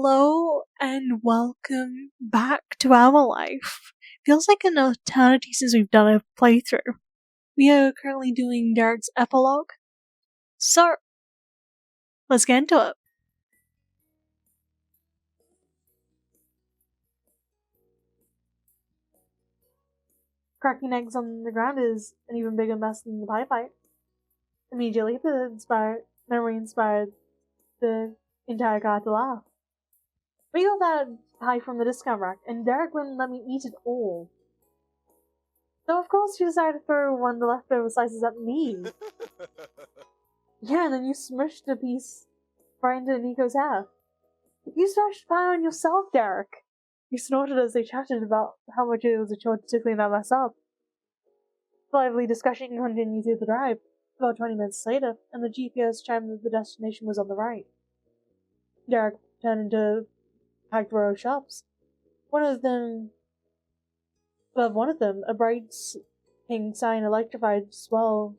Hello and welcome back to our life. Feels like an eternity since we've done a playthrough. We are currently doing Derek's epilogue, so let's get into it. Cracking eggs on the ground is an even bigger mess than the pie fight. Immediately, the memory inspired the entire car to laugh. We got that pie from the discount rack, and Derek wouldn't let me eat it all. So of course she decided to throw one of the leftover slices at me. Yeah, and then you smushed a piece right into Nico's hair. You smashed pie on yourself, Derek. You snorted as they chatted about how much it was a chore to clean that mess up. The lively discussion continued through the drive. About 20 minutes later, and the GPS chimed that the destination was on the right. Derek turned into a packed row of shops. Above one of them, a bright pink sign electrified swell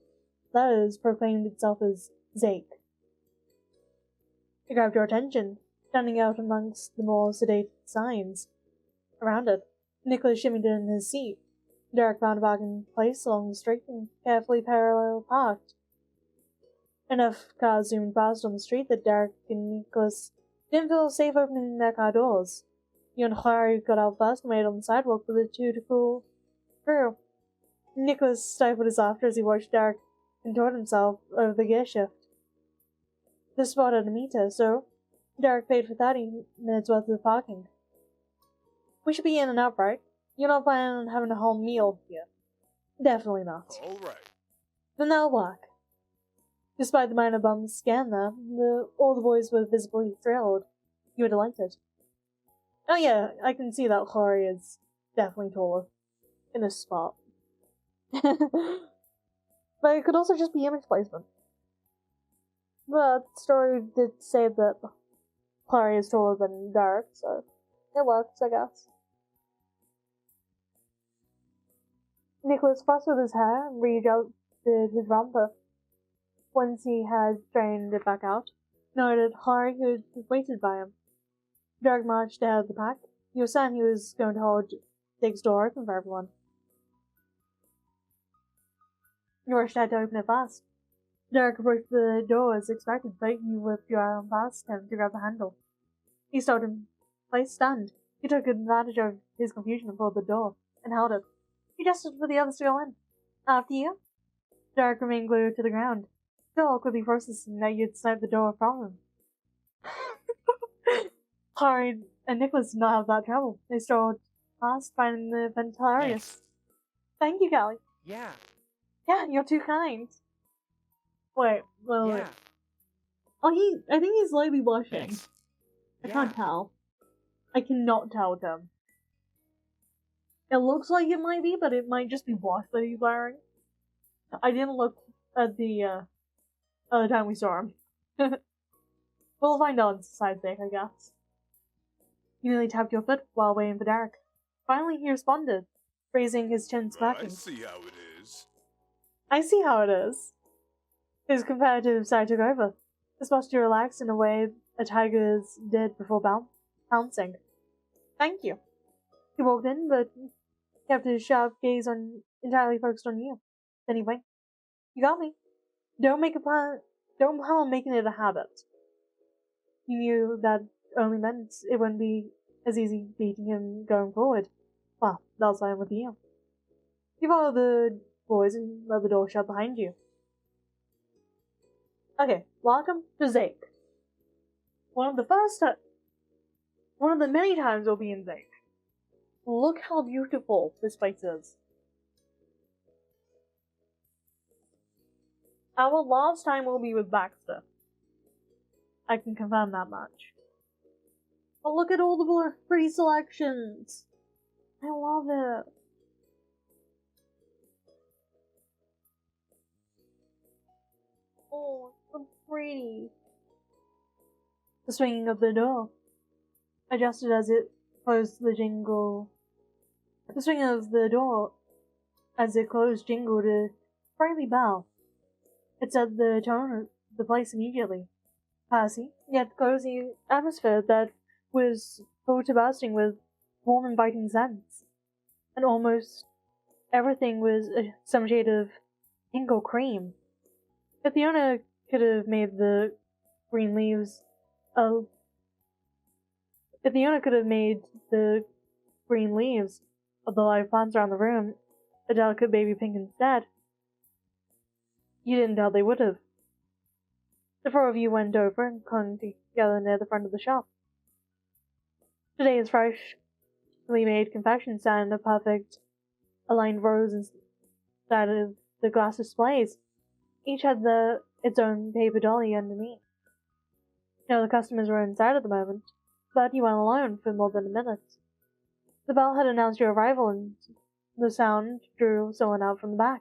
letters proclaimed itself as Xake. It grabbed your attention, standing out amongst the more sedate signs around it. Nicolas shimmied in his seat. Derek found a bargain place along the street and carefully parallel parked. Enough cars zoomed past on the street that Derek and Nicolas didn't feel safe opening their car doors. You and Harry got out first and waited on the sidewalk for the two to cool through. Nicholas stifled his laughter as he watched Derek contort himself over the gear shift. The spot had a meter, so Derek paid for 30 minutes worth of parking. We should be in and out, right? You're not planning on having a whole meal here. Definitely not. All right. Then that'll work. Despite the minor bumps scanned there, all the boys were visibly thrilled. You were delighted. Oh yeah, I can see that Chloe is definitely taller. In this spot. But it could also just be image placement. But the story did say that Chloe is taller than Derek, so it works, I guess. Nicholas fussed with his hair and readjusted his romper. Once he had straightened it back out, noted Harry who had waited by him. Derek marched ahead of the pack. He was saying he was going to hold Jake's door open for everyone. You rushed out to open it fast. Derek approached the door as expected, but you whipped your arm past him to grab the handle. He stood in place, stunned. You took advantage of his confusion and pulled the door, and held it. He gestured for the others to go in. After you? Derek remained glued to the ground, still awkwardly processing that you'd sniped the door from him. Harry and Nicholas did not have that trouble. They strolled past, finding the event hilarious. Thank you, Callie. Yeah. Yeah, you're too kind. Wait. Yeah. Oh, I think he's slightly blushing. Thanks. I can't tell. I cannot tell them. It looks like it might be, but it might just be blush that he's wearing. I didn't look at the other time we saw him. We'll find out on side thing, I guess. You nearly tapped your foot while waiting for Derek. Finally, he responded, raising his chin smacking. I see how it is. I see how it is. His competitive side took over. His posture relaxed in a way a tiger's did before pouncing. Thank you. He walked in, but kept his sharp gaze entirely focused on you. Then he winked. You got me. Don't plan on making it a habit. He knew that only meant it wouldn't be as easy beating him going forward. Well, that's fine with you. You followed the boys and let the door shut behind you. Okay, welcome to Xake. One of the many times we'll be in Xake. Look how beautiful this place is. Our last time will be with Baxter. I can confirm that much. But look at all the pretty selections. I love it. Oh, it's so pretty. The swinging of the door adjusted as it closed the jingle. The swinging of the door as it closed jingled a friendly bell. It set the tone of the place immediately. Classy, yet cozy atmosphere that was full to bursting with warm, inviting scents, and almost everything was some shade of pink or cream. If the owner could have made the green leaves, oh, if the owner could have made the green leaves of the live plants around the room a delicate baby pink instead, you didn't doubt they would have. The four of you went over and clung together near the front of the shop. Today's freshly made confection stand in a perfect aligned rows instead of the glass displays. Each had its own paper dolly underneath. No, the customers were inside at the moment, but you weren't alone for more than a minute. The bell had announced your arrival, and the sound drew someone out from the back.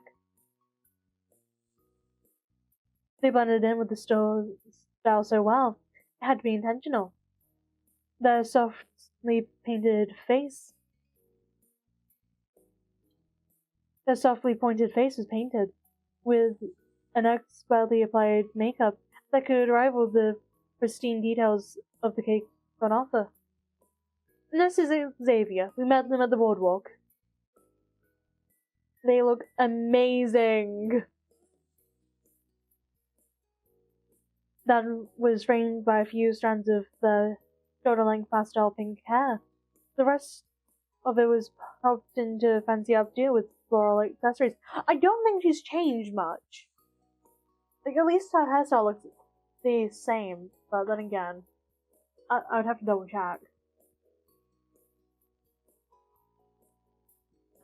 They blended in with the store style so well, it had to be intentional. Their softly pointed face was painted with an expertly applied makeup that could rival the pristine details of the cake on offer. And this is Xavier. We met them at the boardwalk. They look amazing. That was framed by a few strands of the shoulder-length pastel pink hair. The rest of it was popped into a fancy updo with floral accessories. I don't think she's changed much. Like, at least her hairstyle looks the same, but then again, I would have to double check.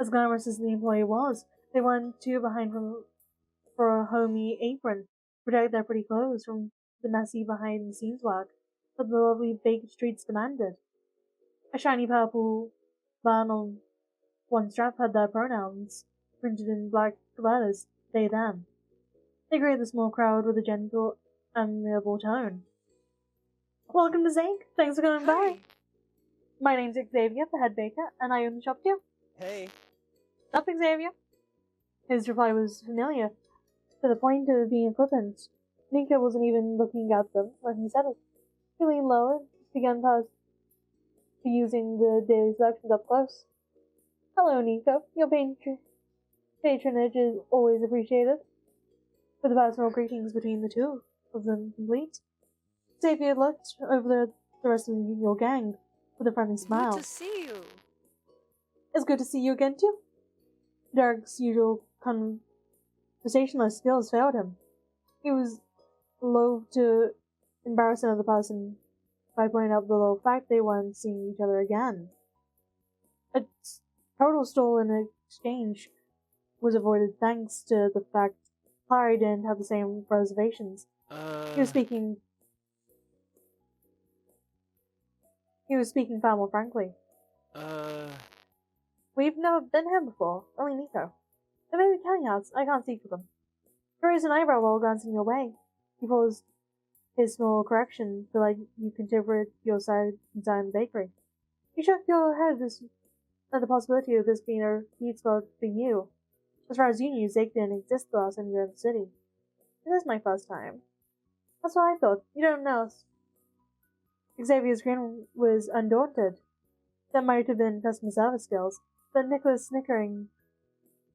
As glamorous as the employee was, they weren't too behind for a homey apron to protect their pretty clothes from the messy behind-the-scenes work that the lovely baked streets demanded. A shiny purple band on one strap had their pronouns printed in black letters, they, them. They greeted the small crowd with a gentle, amiable tone. Welcome to Xake. Thanks for coming by. My name's Xavier, the head baker, and I own the shop too. Hey. Up, Xavier. His reply was familiar, to the point of being flippant. Nico wasn't even looking at them when he said it. He leaned lower, began using the daily selections up close. Hello, Nico. Your patronage is always appreciated. With the personal greetings between the two of them complete, Xavier looked over the rest of your gang with a friendly smile. Good to see you. It's good to see you again, too. Derek's usual conversationalist skills failed him. He was loath to embarrass another person by pointing out the little fact they weren't seeing each other again. A total stolen exchange was avoided thanks to the fact Harry didn't have the same reservations. He was speaking far more frankly. We've never been here before, only Nico. There may be caveats, I can't speak for them. He raised an eyebrow while glancing your way. He paused his small correction to let you consider your side inside the bakery. You shook your head at the possibility of this being a repeat spot for you. As far as you knew, Xake didn't exist the last time you were in the city. This is my first time. That's what I thought. You don't know. Xavier's grin was undaunted. That might have been customer service skills, but Nicolas snickering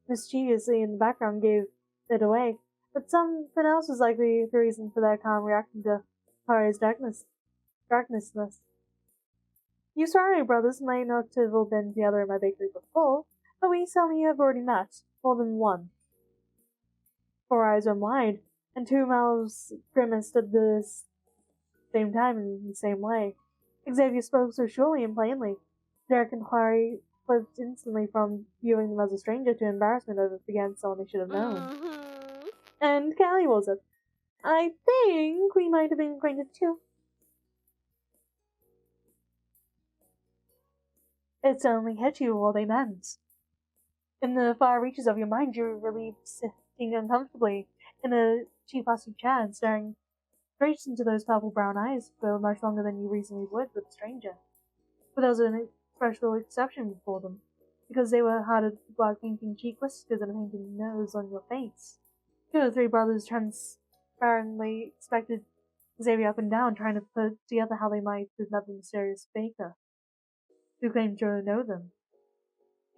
mischievously in the background gave it away. But something else was likely the reason for that calm reaction to Harry's darkness. You sorry brothers might not have all been together in my bakery before, but we certainly have already met. More than one. 4 eyes went wide, and 2 mouths grimaced at the same time in the same way. Xavier spoke so surely and plainly. Derek and Harry flipped instantly from viewing them as a stranger to embarrassment over against someone they should have known. And Callie was it. I think we might have been acquainted too. It certainly hit you what they meant. In the far reaches of your mind, you were relieved sitting uncomfortably in a cheap plastic chair and staring straight into those purple-brown eyes for much longer than you reasonably would with a stranger. But there was an special exception for them, because they were hard black painting cheek whiskers and a painted nose on your face. 2 of the 3 brothers transparently expected Xavier up and down, trying to put together how they might have met the mysterious baker, who claimed to know them.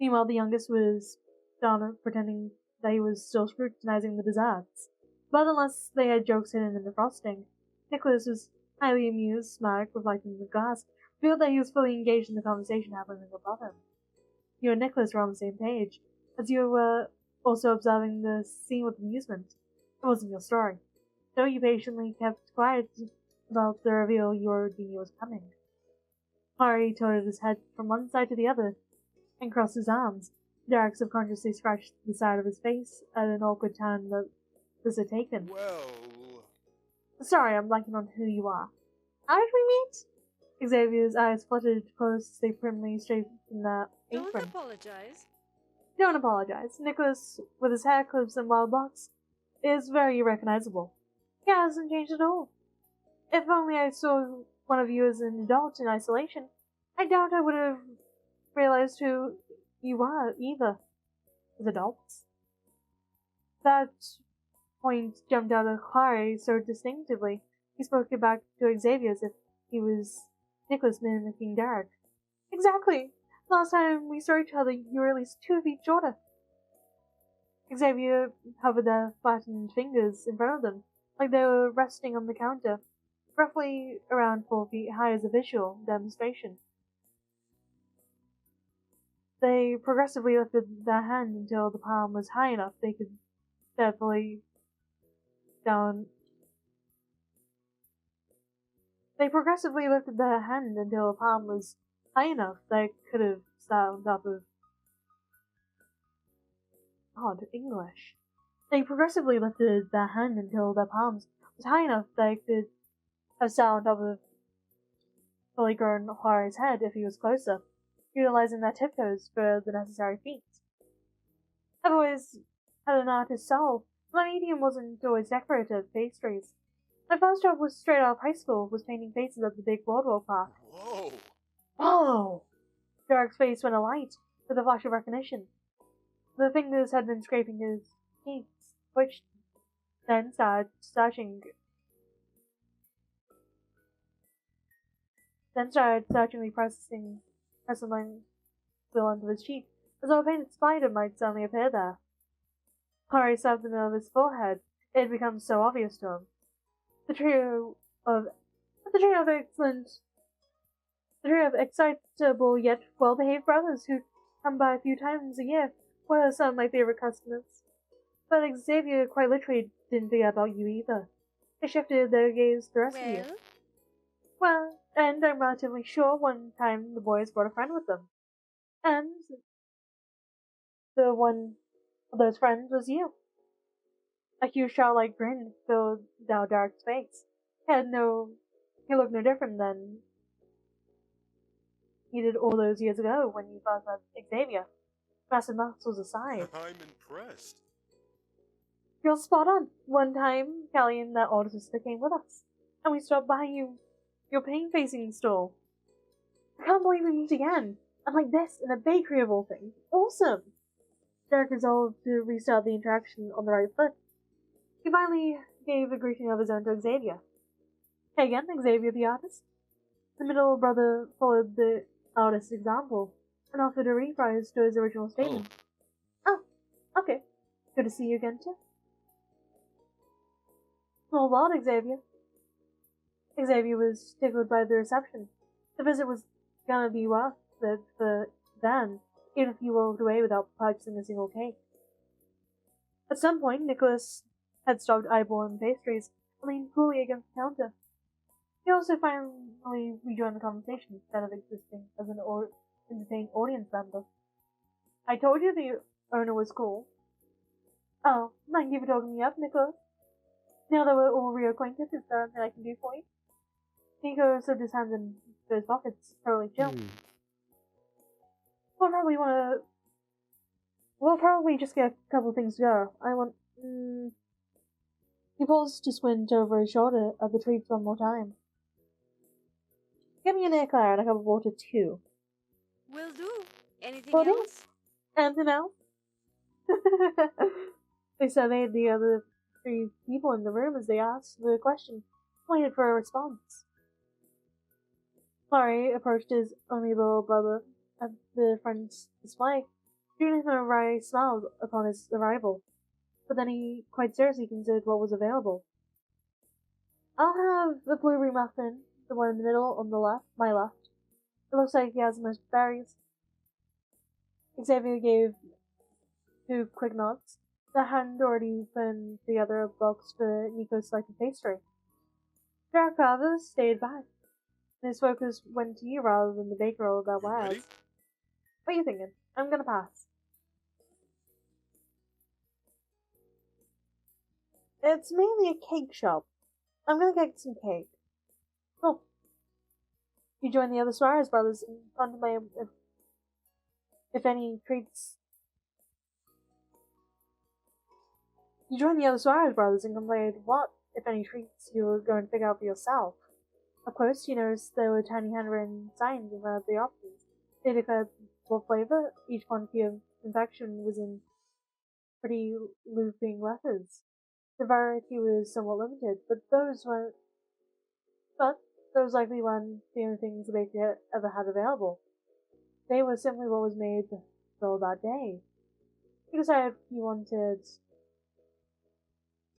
Meanwhile, the youngest was down pretending that he was still scrutinizing the desserts. But unless they had jokes hidden in the frosting, Nicholas was highly amused, smirked, reflecting in the glass, revealed that he was fully engaged in the conversation happening above him. You and Nicholas were on the same page, as you were also observing the scene with amusement. It wasn't your story, though you patiently kept quiet about the reveal your genie was coming. Hari tilted his head from one side to the other and crossed his arms. Derek subconsciously scratched the side of his face at an awkward turn that this had taken. Well... Sorry, I'm blanking on who you are. How did we meet? Xavier's eyes fluttered close as they primly straightened their apron. Don't apologize. Don't apologize. Nicholas, with his hair clips and wild locks, is very recognizable. He hasn't changed at all. If only I saw one of you as an adult in isolation, I doubt I would have realized who you are either, as adults. That point jumped out of Clary so distinctively, he spoke it back to Xavier as if he was Nicholas mimicking Derek. Exactly! Last time we saw each other, you were at least 2 feet shorter. Xavier hovered their flattened fingers in front of them, like they were resting on the counter, roughly around 4 feet high as a visual demonstration. They progressively lifted their hand until the palm was high enough they could stare fully down. They progressively lifted their hand until the palm was high enough they could have sat on top of odd English. They progressively lifted their hand until their palms was high enough they could have sat on top of fully grown Hari's head if he was closer, utilizing their tiptoes for the necessary feats. I've always had an artist's soul. My medium wasn't always decorative pastries. My first job was straight out of high school, was painting faces at the big boardwalk park. Whoa! Whoa! Derek's face went alight with a flash of recognition. The fingers had been scraping his cheeks, which then started searchingly pressing still onto his cheek, as though a painted spider might suddenly appear there. Hari slapped the middle of his forehead. It had become so obvious to him. The trio of excitable yet well-behaved brothers who come by a few times a year were some of my favorite customers. But Xavier quite literally didn't forget about you either. They shifted their gaze to the rest of you. Well, and I'm relatively sure one time the boys brought a friend with them. And the one of those friends was you. A huge childlike grin filled down Derek's face. He looked no different than he did all those years ago when you first met Xavier. Massive muscles aside. I'm impressed. You're spot on. One time, Callie and that older sister came with us, and we stopped by your pain-facing stall. I can't believe we meet again. And like this, in a bakery of all things. Awesome! Derek resolved to restart the interaction on the right foot. He finally gave a greeting of his own to Xavier. Hey again, Xavier the artist. The middle brother followed the artist's example and offered a reprise to his original statement. Oh, okay. Good to see you again, too. Hold on, Xavier. Xavier was tickled by the reception. The visit was gonna be worth it for Dan, even if you walked away without purchasing a single cake. At some point, Nicholas had stopped eyeballing pastries and leaned coolly against the counter. He also finally rejoined the conversation instead of existing as an entertained audience member. I told you the owner was cool. Oh, thank you for talking me up, Nicolas. Now that we're all reacquainted, is there anything I can do for you? Nico slipped his hands into his pockets, totally chill. We'll probably just get a couple of things to go. He paused to squint over his shoulder at the treats one more time. Get me an eclair and a cup of water, too. Will do. Anything Pudding? else? Anything else? They surveyed the other 3 people in the room as they asked the question, waited for a response. Larry approached his only little brother at the front display, giving him a wry smile upon his arrival. But then he quite seriously considered what was available. I'll have the blueberry muffin, the one in the middle on the left, my left. It looks like he has the most berries. Xavier gave two quick nods. The hadn't already put together a box for Nico's selected pastry. Jack, however, stayed back. His focus went to you rather than the baker or the wares. Ready? What are you thinking? I'm gonna pass. It's mainly a cake shop. I'm gonna get some cake. Cool. You join the other Suarez brothers and contemplate if any treats. You join the other Suarez brothers and contemplate what, if any treats, you were going to figure out for yourself. Of course, you noticed there were tiny handwritten signs in front of the options. They declared what flavor each quantity of confection was in pretty looping letters. The variety was somewhat limited, but those likely weren't the only things the bakery ever had available. They were simply what was made for that day. He decided he wanted